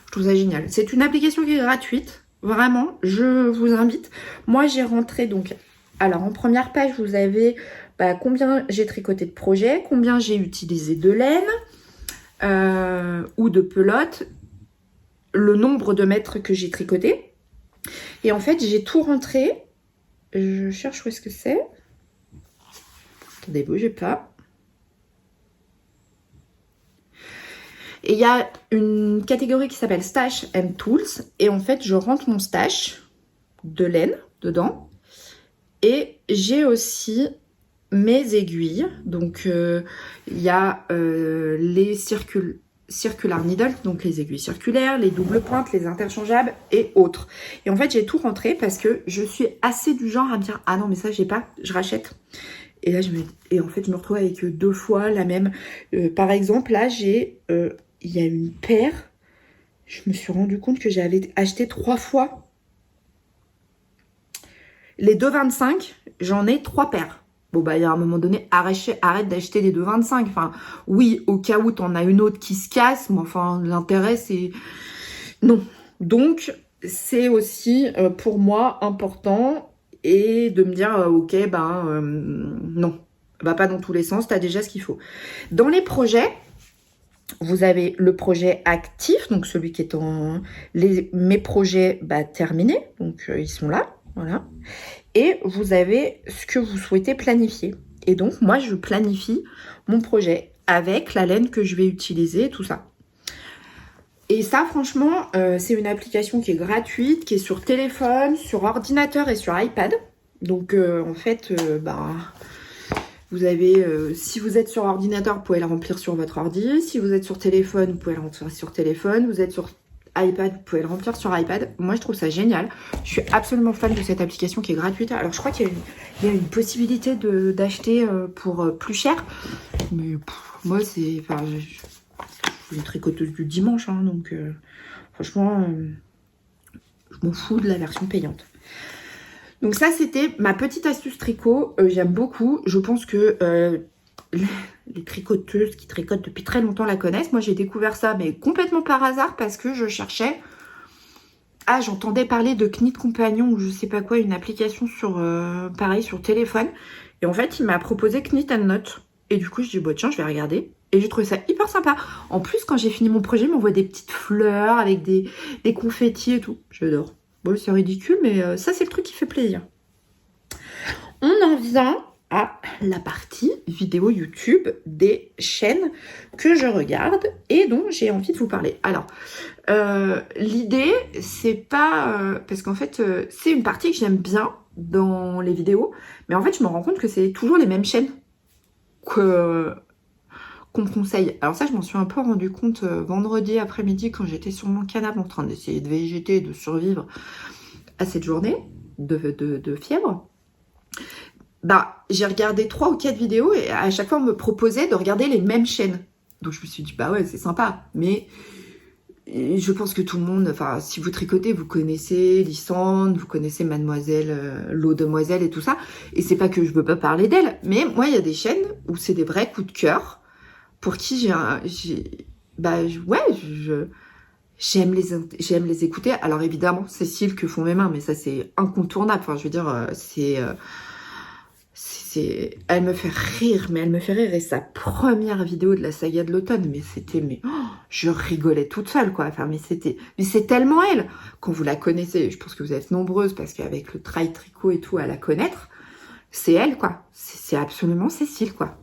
Je trouve ça génial. C'est une application qui est gratuite. Vraiment, je vous invite. Moi, j'ai rentré donc... Alors, en première page, vous avez combien j'ai tricoté de projets, combien j'ai utilisé de laine ou de pelote, le nombre de mètres que j'ai tricoté. Et en fait, j'ai tout rentré. Je cherche où est-ce que c'est. Attendez, bougez pas. Et il y a une catégorie qui s'appelle Stash and Tools. Et en fait, je rentre mon stash de laine dedans. Et j'ai aussi mes aiguilles. Donc, il y a les circular needles, donc les aiguilles circulaires, les doubles pointes, les interchangeables et autres. Et en fait, j'ai tout rentré parce que je suis assez du genre à me dire « Ah non, mais ça, j'ai pas, je rachète. » Et là, en fait, je me retrouve avec 2 fois la même. Par exemple, là, il y a une paire. Je me suis rendu compte que j'avais acheté 3 fois. Les 2,25, j'en ai 3 paires. Bon, bah, il y a un moment donné, arrête d'acheter les 2,25. Enfin, oui, au cas où t'en as une autre qui se casse, mais enfin, l'intérêt, c'est... Non. Donc, c'est aussi, pour moi, important et de me dire, ok, non, va pas dans tous les sens, t'as déjà ce qu'il faut. Dans les projets, vous avez le projet actif, donc celui qui est mes projets terminés, donc ils sont là, voilà. Et vous avez ce que vous souhaitez planifier. Et donc, moi, je planifie mon projet avec la laine que je vais utiliser, tout ça. Et ça, franchement, c'est une application qui est gratuite, qui est sur téléphone, sur ordinateur et sur iPad. Donc, en fait, vous avez, si vous êtes sur ordinateur, vous pouvez la remplir sur votre ordi. Si vous êtes sur téléphone, vous pouvez la remplir sur téléphone. Vous êtes sur iPad, vous pouvez le remplir sur iPad. Moi, je trouve ça génial. Je suis absolument fan de cette application qui est gratuite. Alors, je crois qu'il y a une possibilité d'acheter pour plus cher. Mais moi, c'est... Enfin, je suis une tricoteuse du dimanche, hein, donc franchement, je m'en fous de la version payante. Donc ça, c'était ma petite astuce tricot. J'aime beaucoup. Je pense que les tricoteuses qui tricotent depuis très longtemps la connaissent. Moi, j'ai découvert ça, mais complètement par hasard, parce que je cherchais... Ah, j'entendais parler de Knit Compagnon ou je sais pas quoi, une application pareil, sur téléphone. Et en fait, il m'a proposé Knit and Knot. Et du coup, je dis, bah, tiens, je vais regarder. Et j'ai trouvé ça hyper sympa. En plus, quand j'ai fini mon projet, il m'envoie des petites fleurs avec des confettis et tout. J'adore. Bon, c'est ridicule, mais ça, c'est le truc qui fait plaisir. On en vient à la partie vidéo YouTube des chaînes que je regarde et dont j'ai envie de vous parler. Alors, l'idée, c'est pas... parce qu'en fait, c'est une partie que j'aime bien dans les vidéos, mais en fait, je me rends compte que c'est toujours les mêmes chaînes qu'on me conseille. Alors ça, je m'en suis un peu rendu compte vendredi après-midi quand j'étais sur mon canapé en train d'essayer de végéter, de survivre à cette journée de fièvre. J'ai regardé 3 ou 4 vidéos et à chaque fois, on me proposait de regarder les mêmes chaînes. Donc, je me suis dit, bah ouais, c'est sympa. Mais je pense que tout le monde, enfin, si vous tricotez, vous connaissez Lysandre, vous connaissez Mademoiselle, L'Eau Demoiselle et tout ça. Et c'est pas que je veux pas parler d'elle, mais moi, il y a des chaînes où c'est des vrais coups de cœur pour qui j'aime les écouter. Alors, évidemment, c'est Cécile que font mes mains, mais ça, c'est incontournable. Enfin, je veux dire, elle me fait rire, mais elle me fait rire. Et sa première vidéo de la saga de l'automne, je rigolais toute seule, quoi. Enfin, mais c'est tellement elle. Quand vous la connaissez, je pense que vous êtes nombreuses, parce qu'avec le trail tricot et tout, à la connaître, c'est elle, quoi. C'est absolument Cécile, quoi.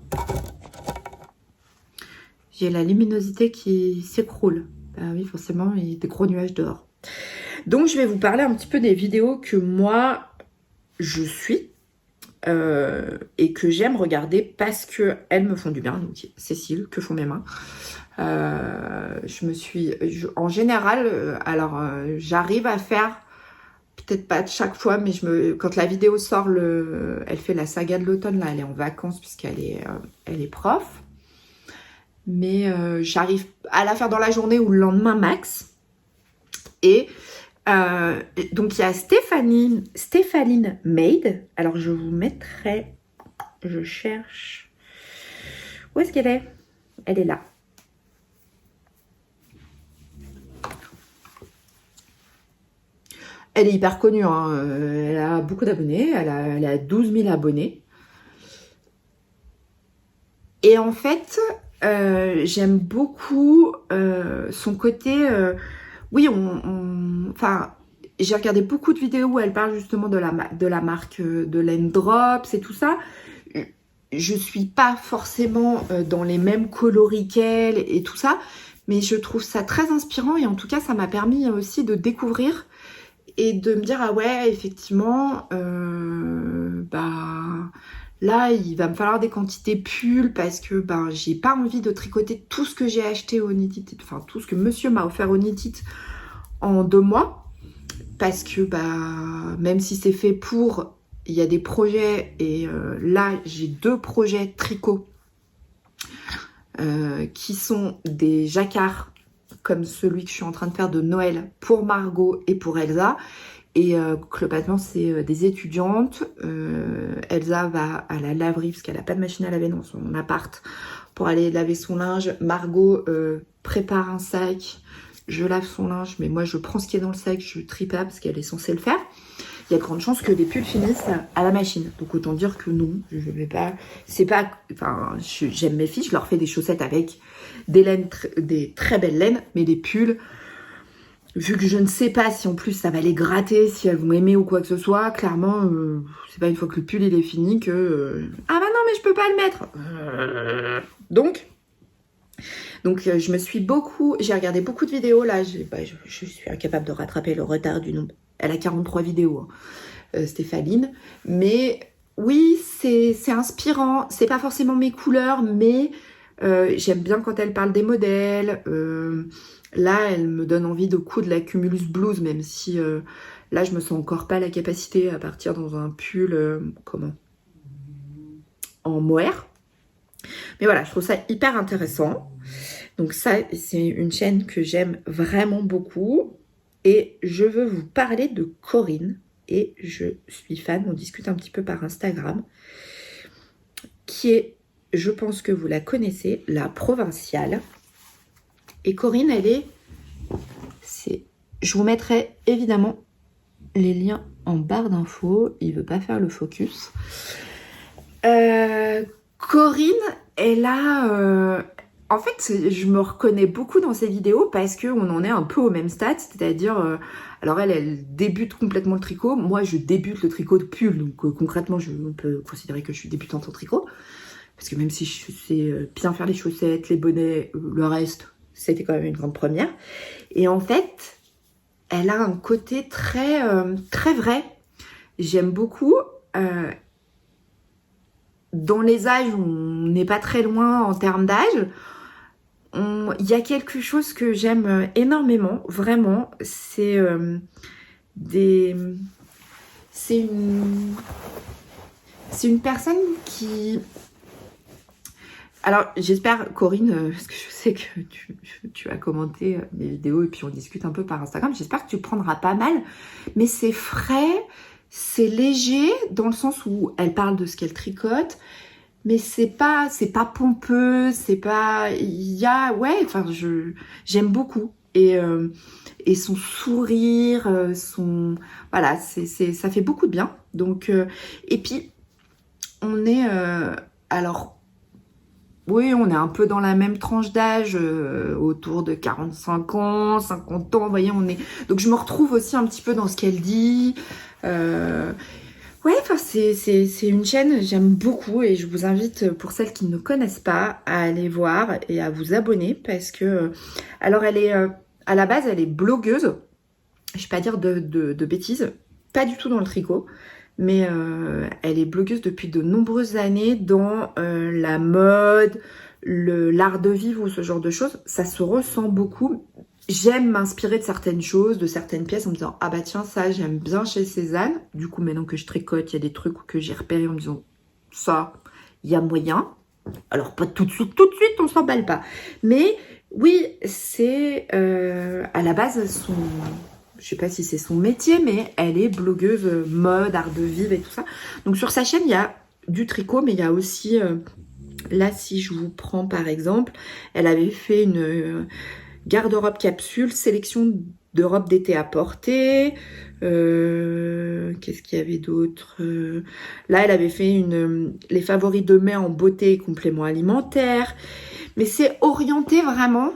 J'ai la luminosité qui s'écroule. Bah oui, forcément, il y a des gros nuages dehors. Donc, je vais vous parler un petit peu des vidéos que moi, je suis. Et que j'aime regarder parce qu'elles me font du bien. Donc Cécile, que font mes mains. En général, j'arrive à faire, peut-être pas chaque fois, mais quand la vidéo sort, elle fait la saga de l'automne, là, elle est en vacances puisqu'elle est prof. Mais j'arrive à la faire dans la journée ou le lendemain max. Et donc il y a Stéphaline Made. Alors je vous mettrai, je cherche, où est-ce qu'elle est? Elle est là. Elle est hyper connue, hein. Elle a beaucoup d'abonnés, elle a 12 000 abonnés. Et en fait, j'aime beaucoup son côté... oui, enfin, j'ai regardé beaucoup de vidéos où elle parle justement de la marque de Laine Drops et tout ça. Je suis pas forcément dans les mêmes coloris qu'elle et tout ça, mais je trouve ça très inspirant et en tout cas, ça m'a permis aussi de découvrir et de me dire, ah ouais, effectivement, bah... Là, il va me falloir des quantités pulls parce que ben, j'ai pas envie de tricoter tout ce que j'ai acheté au Knit It, enfin tout ce que monsieur m'a offert au Knit It en 2 mois. Parce que bah, même si c'est fait pour, il y a des projets et là, j'ai 2 projets tricot qui sont des jacquards comme celui que je suis en train de faire de Noël pour Margot et pour Elsa. Et globalement, c'est des étudiantes. Elsa va à la laverie parce qu'elle n'a pas de machine à laver dans son appart pour aller laver son linge. Margot prépare un sac. Je lave son linge, mais moi, je prends ce qui est dans le sac. Je trie pas parce qu'elle est censée le faire. Il y a de grandes chances que les pulls finissent à la machine. Donc, autant dire que non, je vais pas... C'est pas... Enfin, j'aime mes filles. Je leur fais des chaussettes avec des laines, des très belles laines. Mais les pulls... Vu que je ne sais pas si en plus ça va les gratter, si elles vont aimer ou quoi que ce soit, clairement, c'est pas une fois que le pull il est fini que... ah bah non mais je peux pas le mettre. Donc je me suis beaucoup... J'ai regardé beaucoup de vidéos là, je suis incapable de rattraper le retard du nombre. Elle a 43 vidéos, Stéphaline. Mais oui, c'est inspirant. C'est pas forcément mes couleurs, mais j'aime bien quand elle parle des modèles. Là, elle me donne envie de coudre la Cumulus Blues, même si là, je me sens encore pas la capacité à partir dans un pull, en mohair. Mais voilà, je trouve ça hyper intéressant. Donc ça, c'est une chaîne que j'aime vraiment beaucoup. Et je veux vous parler de Corinne. Et je suis fan, on discute un petit peu par Instagram. Qui est, je pense que vous la connaissez, la provinciale. Et Corinne, je vous mettrai évidemment les liens en barre d'infos. Il veut pas faire le focus. Corinne, elle a... en fait, je me reconnais beaucoup dans ses vidéos parce qu'on en est un peu au même stade. C'est-à-dire, alors elle débute complètement le tricot. Moi, je débute le tricot de pull. Donc concrètement, on peut considérer que je suis débutante en tricot. Parce que même si je sais bien faire les chaussettes, les bonnets, le reste... C'était quand même une grande première. Et en fait, elle a un côté très, très vrai. J'aime beaucoup. Dans les âges, on n'est pas très loin en termes d'âge. Il y a quelque chose que j'aime énormément, vraiment. C'est une personne qui... Alors, j'espère, Corinne, parce que je sais que tu as commenté mes vidéos et puis on discute un peu par Instagram, j'espère que tu prendras pas mal, mais c'est frais, c'est léger, dans le sens où elle parle de ce qu'elle tricote, mais c'est pas pompeux, c'est pas... Il y a... Ouais, enfin, j'aime beaucoup. Et son sourire, Voilà, ça fait beaucoup de bien. Donc, et puis, on est... alors... Oui, on est un peu dans la même tranche d'âge, autour de 45 ans, 50 ans, vous voyez, on est... Donc je me retrouve aussi un petit peu dans ce qu'elle dit. Ouais, enfin, c'est une chaîne, j'aime beaucoup et je vous invite, pour celles qui ne connaissent pas, à aller voir et à vous abonner parce que... alors, elle est... à la base, elle est blogueuse. Je ne vais pas dire de bêtises. Pas du tout dans le tricot. Mais elle est blogueuse depuis de nombreuses années dans la mode, l'art de vivre ou ce genre de choses. Ça se ressent beaucoup. J'aime m'inspirer de certaines choses, de certaines pièces en me disant « Ah bah tiens, ça j'aime bien chez Cézanne ». Du coup, maintenant que je tricote, il y a des trucs que j'ai repérés en me disant « Ça, il y a moyen ». Alors pas tout de suite, on s'emballe pas. Mais oui, c'est à la base son... Je sais pas si c'est son métier, mais elle est blogueuse mode, art de vivre et tout ça. Donc sur sa chaîne, il y a du tricot, mais il y a aussi... là, si je vous prends par exemple, elle avait fait une garde-robe capsule, sélection de robe d'été à porter. Qu'est-ce qu'il y avait d'autre? Là, elle avait fait les favoris de mai en beauté et compléments alimentaires. Mais c'est orienté vraiment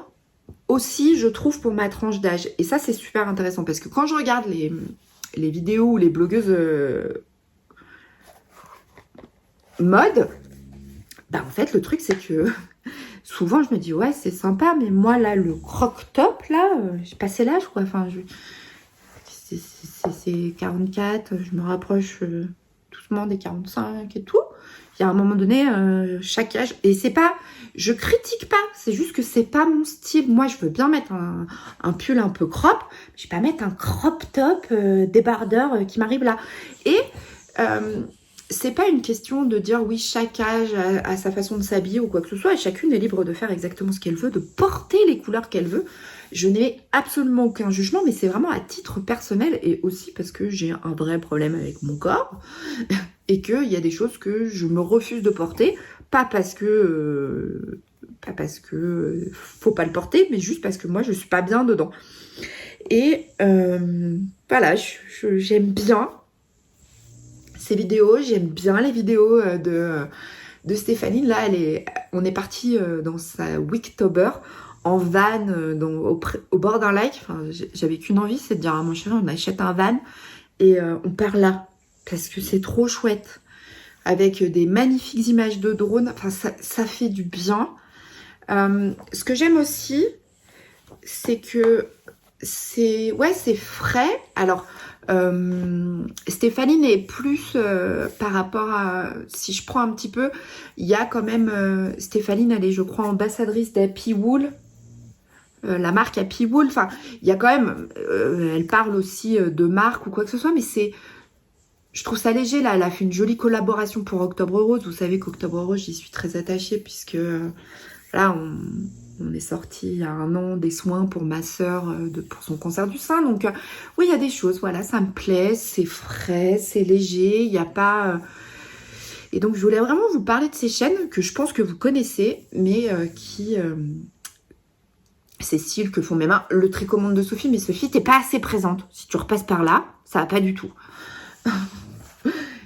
aussi, je trouve, pour ma tranche d'âge. Et ça, c'est super intéressant parce que quand je regarde les vidéos ou les blogueuses mode, bah en fait, le truc, c'est que souvent, je me dis, ouais, c'est sympa, mais moi, là, le croc-top, là, j'ai passé l'âge, quoi. Enfin, c'est 44, je me rapproche doucement des 45 et tout. Il y a un moment donné, chaque âge, et c'est pas, je critique pas, c'est juste que c'est pas mon style. Moi, je veux bien mettre un pull un peu crop, je vais pas mettre un crop top débardeur qui m'arrive là. Et c'est pas une question de dire oui, chaque âge a sa façon de s'habiller ou quoi que ce soit, et chacune est libre de faire exactement ce qu'elle veut, de porter les couleurs qu'elle veut. Je n'ai absolument aucun jugement, mais c'est vraiment à titre personnel et aussi parce que j'ai un vrai problème avec mon corps et qu'il y a des choses que je me refuse de porter, pas parce que faut pas le porter, mais juste parce que moi je suis pas bien dedans. Et voilà, j'aime bien ces vidéos, j'aime bien les vidéos de Stéphanie. Là, on est parti dans sa Weektober en van au bord d'un lac. Enfin, j'avais qu'une envie, c'est de dire à mon chéri, on achète un van et on part là parce que c'est trop chouette avec des magnifiques images de drone. Enfin, ça fait du bien. Ce que j'aime aussi, c'est que c'est frais. Alors, Stéphanie n'est plus par rapport à, si je prends un petit peu, il y a quand même Stéphanie, elle est je crois ambassadrice d'Happy Wool, la marque Happy Wool. Enfin, il y a quand même, elle parle aussi de marque ou quoi que ce soit, mais je trouve ça léger. Là, elle a fait une jolie collaboration pour Octobre Rose. Vous savez qu'Octobre Rose, j'y suis très attachée puisque là, on est sorti il y a 1 an des soins pour ma sœur pour son cancer du sein. Donc oui, il y a des choses, voilà, ça me plaît, c'est frais, c'est léger, il n'y a pas... Et donc je voulais vraiment vous parler de ces chaînes que je pense que vous connaissez, mais qui... ces styles que font mes mains. Le Tricomonde de Sophie, mais Sophie, t'es pas assez présente. Si tu repasses par là, ça va pas du tout.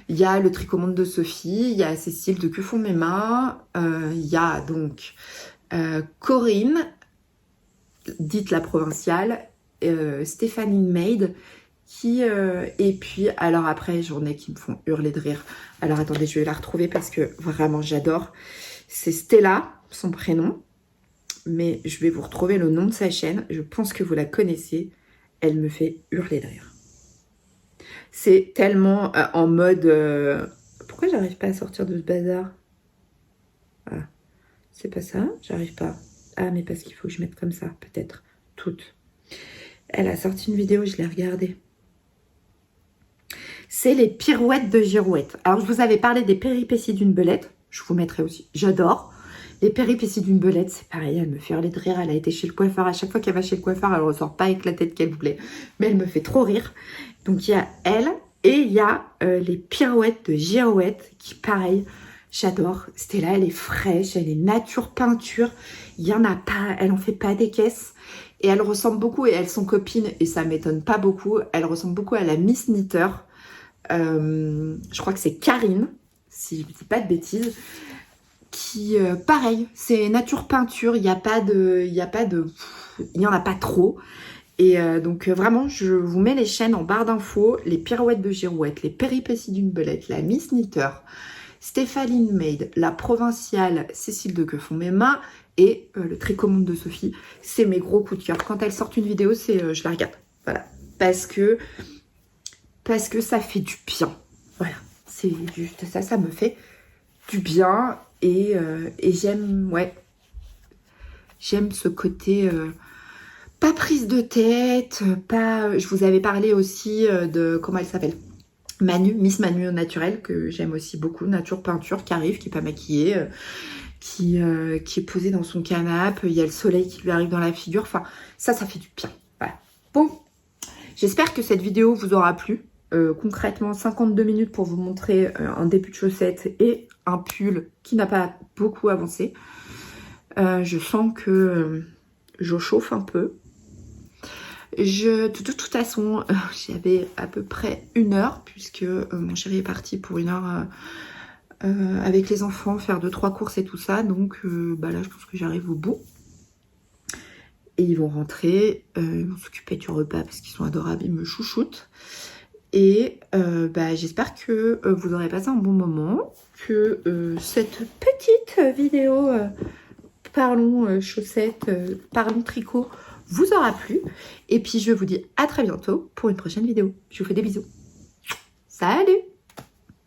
Il y a le Tricomonde de Sophie, il y a ces styles de que font mes mains, il y a donc... Corinne, dite la provinciale, Stéphanie Maid, et puis, alors après, j'en ai qui me font hurler de rire. Alors attendez, je vais la retrouver parce que vraiment, j'adore. C'est Stella, son prénom, mais je vais vous retrouver le nom de sa chaîne. Je pense que vous la connaissez. Elle me fait hurler de rire. C'est tellement en mode... Pourquoi j'arrive pas à sortir de ce bazar? Ah. C'est pas ça, j'arrive pas. Ah, mais parce qu'il faut que je mette comme ça, peut-être. Toutes. Elle a sorti une vidéo, je l'ai regardée. C'est les pirouettes de Girouette. Alors, je vous avais parlé des péripéties d'une belette. Je vous mettrai aussi. J'adore. Les péripéties d'une belette, c'est pareil, elle me fait hurler de rire. Elle a été chez le coiffeur. À chaque fois qu'elle va chez le coiffeur, elle ressort pas avec la tête qu'elle voulait. Mais elle me fait trop rire. Donc, il y a elle et il y a les pirouettes de Girouette qui, pareil... J'adore. Stella, elle est fraîche, elle est nature peinture. Il y en a pas, elle en fait pas des caisses. Et elle ressemble beaucoup, et elles sont copines, et ça m'étonne pas beaucoup. Elle ressemble beaucoup à la Miss Knitter. Je crois que c'est Karine, si je dis pas de bêtises. Qui, pareil, c'est nature peinture. Il y en a pas trop. Et donc vraiment, je vous mets les chaînes en barre d'infos. Les pirouettes de Girouette, les péripéties d'une belette, la Miss Knitter, Stéphanie Maid, la provinciale Cécile de Que font mes mains et le Tricomonde de Sophie. C'est mes gros coups de cœur. Quand elles sortent une vidéo, je la regarde. Voilà. Parce que ça fait du bien. Voilà. C'est juste ça. Ça me fait du bien. Et j'aime, j'aime ce côté... pas prise de tête, pas... Je vous avais parlé aussi de... Comment elle s'appelle ? Miss Manu au naturel, que j'aime aussi beaucoup, nature peinture, qui arrive, qui n'est pas maquillée, qui est posée dans son canapé, il y a le soleil qui lui arrive dans la figure, enfin, ça fait du bien. Voilà. Bon, j'espère que cette vidéo vous aura plu. Concrètement, 52 minutes pour vous montrer un début de chaussette et un pull qui n'a pas beaucoup avancé. Je sens que je chauffe un peu. De toute façon, j'avais à peu près 1 heure, puisque mon chéri est parti pour 1 heure avec les enfants, faire 2-3 courses et tout ça. Donc bah là, je pense que j'arrive au bout. Et ils vont rentrer, ils vont s'occuper du repas parce qu'ils sont adorables, ils me chouchoutent. Et bah, j'espère que vous aurez passé un bon moment, que cette petite vidéo parlons chaussettes, parlons tricot vous aura plu. Et puis je vous dis à très bientôt pour une prochaine vidéo. Je vous fais des bisous. Salut!